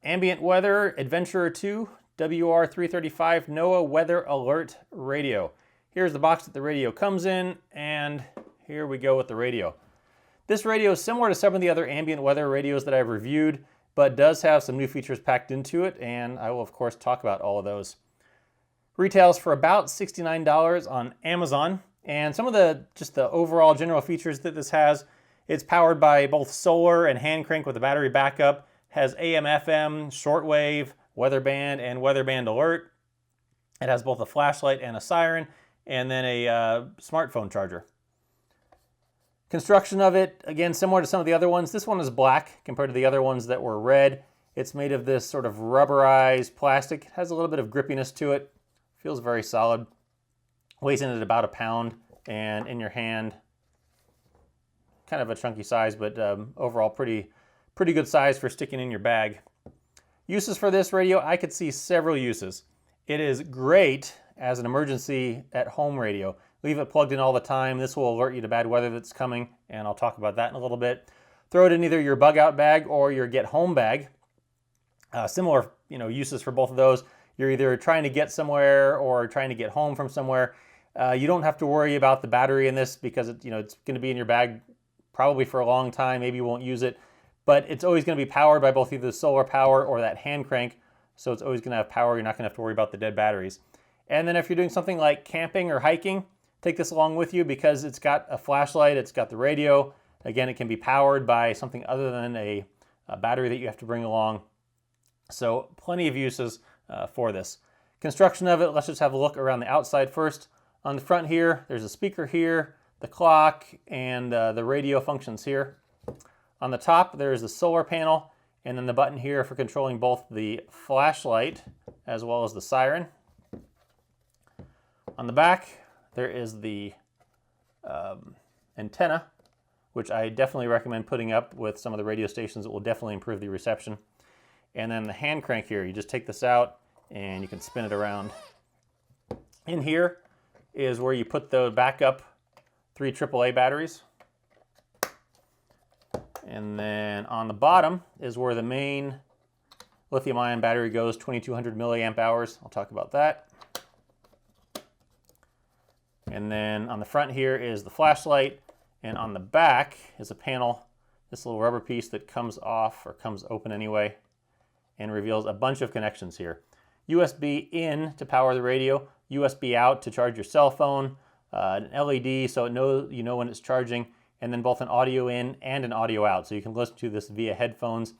Ambient Weather WR-2 WR-335 NOAA Weather Alert Radio. Here's the box that the radio comes in, and here we go with the radio. This radio is similar to some of the other ambient weather radios that I've reviewed, but does have some new features packed into it, and I will of course talk about all of those. Retails for about $69 on Amazon, and some of the overall general features that this has: it's powered by both solar and hand crank with a battery backup, has AM, FM, shortwave, weather band, and weather band alert. It has both a flashlight and a siren, and then a smartphone charger. Construction of it, again, similar to some of the other ones. This one is black compared to the other ones that were red. It's made of this sort of rubberized plastic. It has a little bit of grippiness to it. Feels very solid. Weighs in at about 1 pound, and in your hand, kind of a chunky size, but overall pretty good size for sticking in your bag. Uses for this radio, I could see several uses. It is great as an emergency at home radio. Leave it plugged in all the time. This will alert you to bad weather that's coming, and I'll talk about that in a little bit. Throw it in either your bug out bag or your get home bag. Similar, uses for both of those. You're either trying to get somewhere or trying to get home from somewhere. You don't have to worry about the battery in this because it's going to be in your bag probably for a long time. Maybe you won't use it, but it's always going to be powered by both either the solar power or that hand crank. So it's always going to have power. You're not going to have to worry about the dead batteries. And then if you're doing something like camping or hiking, take this along with you because it's got a flashlight, it's got the radio. Again, it can be powered by something other than a battery that you have to bring along. So plenty of uses for this. Construction of it, let's just have a look around the outside first. On the front here, there's a speaker here, the clock, and the radio functions here. On the top, there's the solar panel, and then the button here for controlling both the flashlight as well as the siren. On the back, there is the antenna, which I definitely recommend putting up with some of the radio stations. It will definitely improve the reception. And then the hand crank here, you just take this out and you can spin it around. In here is where you put the backup 3 AAA batteries. And then on the bottom is where the main lithium-ion battery goes, 2200 milliamp hours. I'll talk about that. And then on the front here is the flashlight, and on the back is a panel, this little rubber piece that comes off, or comes open anyway, and reveals a bunch of connections here. USB in to power the radio, USB out to charge your cell phone, an LED so you know when it's charging, and then both an audio in and an audio out. So you can listen to this via headphones.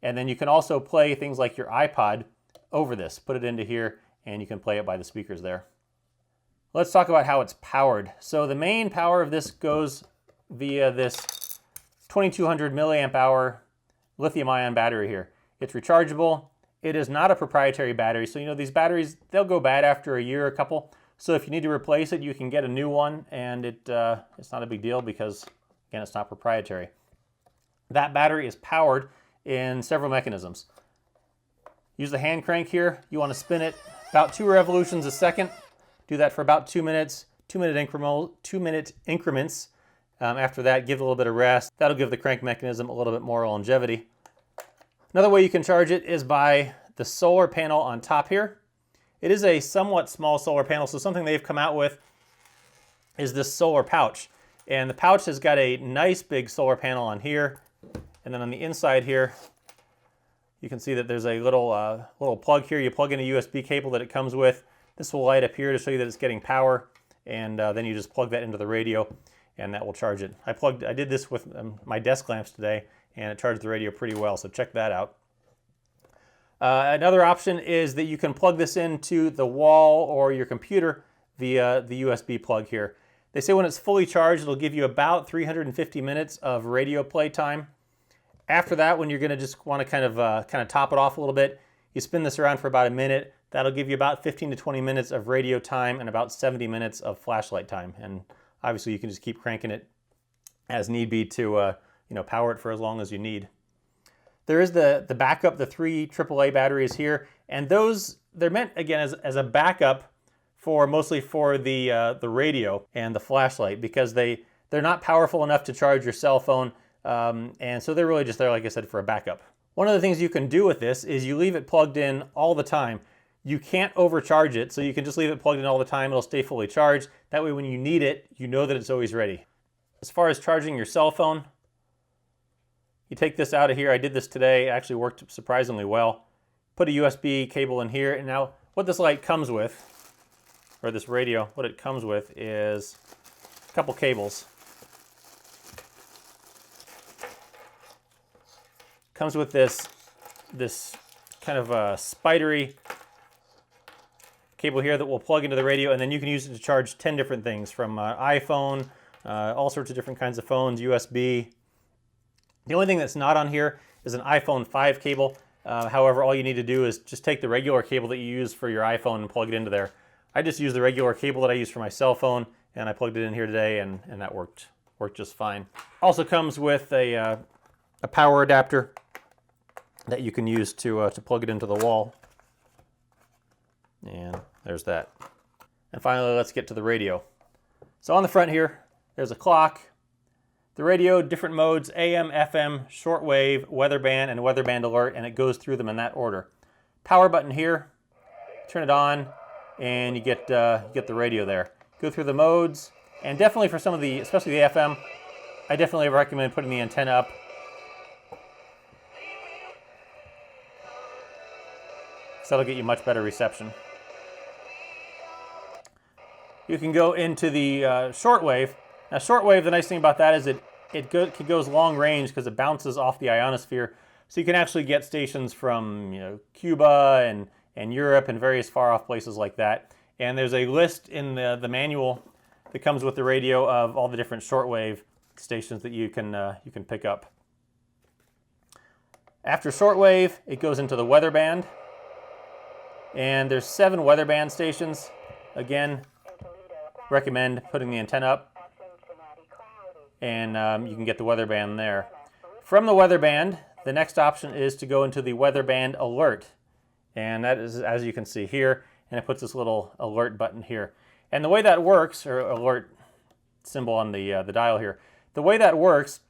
And then you can also play things like your iPod over this. Put it into here and you can play it by the speakers there. Let's talk about how it's powered. So the main power of this goes via this 2200 milliamp hour lithium ion battery here. It's rechargeable. It is not a proprietary battery. So these batteries, they'll go bad after a year or a couple. So if you need to replace it, you can get a new one, and it's not a big deal because, again, it's not proprietary. That battery is powered in several mechanisms. Use the hand crank here. You want to spin it about 2 revolutions a second. Do that for about 2 minutes, 2-minute increments. After that, give it a little bit of rest. That'll give the crank mechanism a little bit more longevity. Another way you can charge it is by the solar panel on top here. It is a somewhat small solar panel, so something they've come out with is this solar pouch. And the pouch has got a nice big solar panel on here. And then on the inside here, you can see that there's a little plug here. You plug in a USB cable that it comes with. This will light up here to show you that it's getting power. And then you just plug that into the radio and that will charge it. I did this with my desk lamps today, and it charged the radio pretty well, so check that out. Another option is that you can plug this into the wall or your computer via the USB plug here. They say when it's fully charged, it'll give you about 350 minutes of radio play time. After that, when you're going to just want to kind of top it off a little bit, you spin this around for about a minute. That'll give you about 15 to 20 minutes of radio time and about 70 minutes of flashlight time. And obviously, you can just keep cranking it as need be to power it for as long as you need. There is the backup, the 3 AAA batteries here, and they're meant again as a backup mostly for the radio and the flashlight, because they're not powerful enough to charge your cell phone, and so they're really just there, like I said, for a backup. One of the things you can do with this is you leave it plugged in all the time. You can't overcharge it, so you can just leave it plugged in all the time. It'll stay fully charged. That way when you need it, you know that it's always ready. As far as charging your cell phone, you take this out of here. I did this today. It actually worked surprisingly well. Put a USB cable in here, and now what this light comes with, or this radio, what it comes with is a couple cables. Comes with this kind of a spidery cable here that will plug into the radio, and then you can use it to charge 10 different things, from iPhone, all sorts of different kinds of phones, USB. The only thing that's not on here is an iPhone 5 cable. However, all you need to do is just take the regular cable that you use for your iPhone and plug it into there. I just use the regular cable that I use for my cell phone, and I plugged it in here today, and that worked just fine. Also comes with a power adapter that you can use to plug it into the wall. And there's that. And finally, let's get to the radio. So on the front here, there's a clock. The radio, different modes: AM, FM, shortwave, weather band, and weather band alert, and it goes through them in that order. Power button here, turn it on, and you get the radio there. Go through the modes, and definitely for some of the, especially the FM, I definitely recommend putting the antenna up. So that'll get you much better reception. You can go into the shortwave. Now shortwave, the nice thing about that is it goes long range because it bounces off the ionosphere. So you can actually get stations from Cuba and Europe and various far off places like that. And there's a list in the manual that comes with the radio of all the different shortwave stations that you can pick up. After shortwave, it goes into the weather band. And there's 7 weather band stations. Again, recommend putting the antenna up, and you can get the weather band there. From the weather band, the next option is to go into the weather band alert, and that is, as you can see here, and it puts this little alert button here. And the way that works, or alert symbol on the dial here, the way that works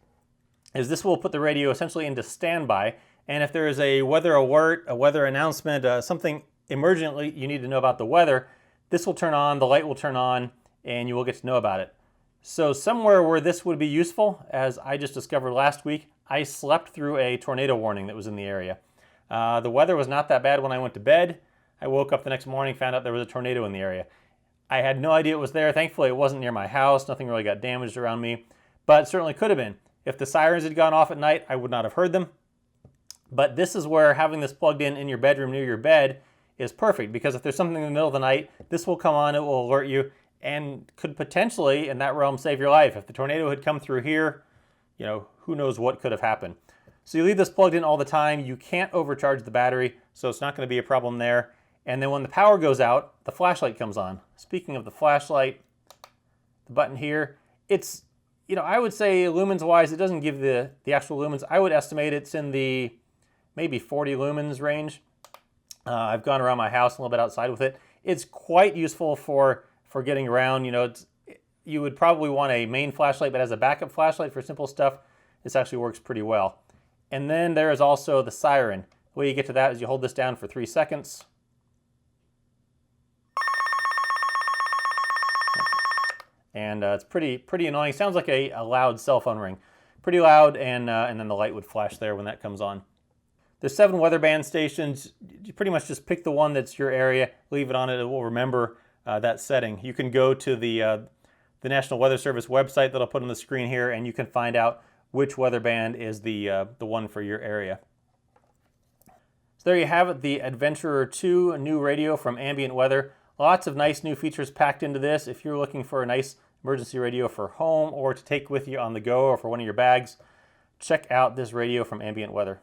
is this will put the radio essentially into standby, and if there is a weather alert, a weather announcement, something emergently you need to know about the weather, this will turn on, the light will turn on, and you will get to know about it. So somewhere where this would be useful, as I just discovered last week, I slept through a tornado warning that was in the area. The weather was not that bad when I went to bed. I woke up the next morning, found out there was a tornado in the area. I had no idea it was there. Thankfully, it wasn't near my house. Nothing really got damaged around me, but it certainly could have been. If the sirens had gone off at night, I would not have heard them. But this is where having this plugged in your bedroom near your bed is perfect, because if there's something in the middle of the night, this will come on, it will alert you, and could potentially, in that realm, save your life. If the tornado had come through here, who knows what could have happened. So you leave this plugged in all the time. You can't overcharge the battery, so it's not going to be a problem there. And then when the power goes out, the flashlight comes on. Speaking of the flashlight, the button here, it's, I would say lumens-wise, it doesn't give the actual lumens. I would estimate it's in the maybe 40 lumens range. I've gone around my house a little bit outside with it. It's quite useful for getting around. You would probably want a main flashlight, but as a backup flashlight for simple stuff, this actually works pretty well. And then there is also the siren. The way you get to that is you hold this down for 3 seconds. And it's pretty annoying. Sounds like a loud cell phone ring. Pretty loud, and then the light would flash there when that comes on. There's 7 weather band stations. You pretty much just pick the one that's your area, leave it on it will remember that setting. You can go to the National Weather Service website that I'll put on the screen here, and you can find out which weather band is the one for your area. So there you have it, the Adventurer 2 new radio from Ambient Weather. Lots of nice new features packed into this. If you're looking for a nice emergency radio for home or to take with you on the go or for one of your bags, check out this radio from Ambient Weather.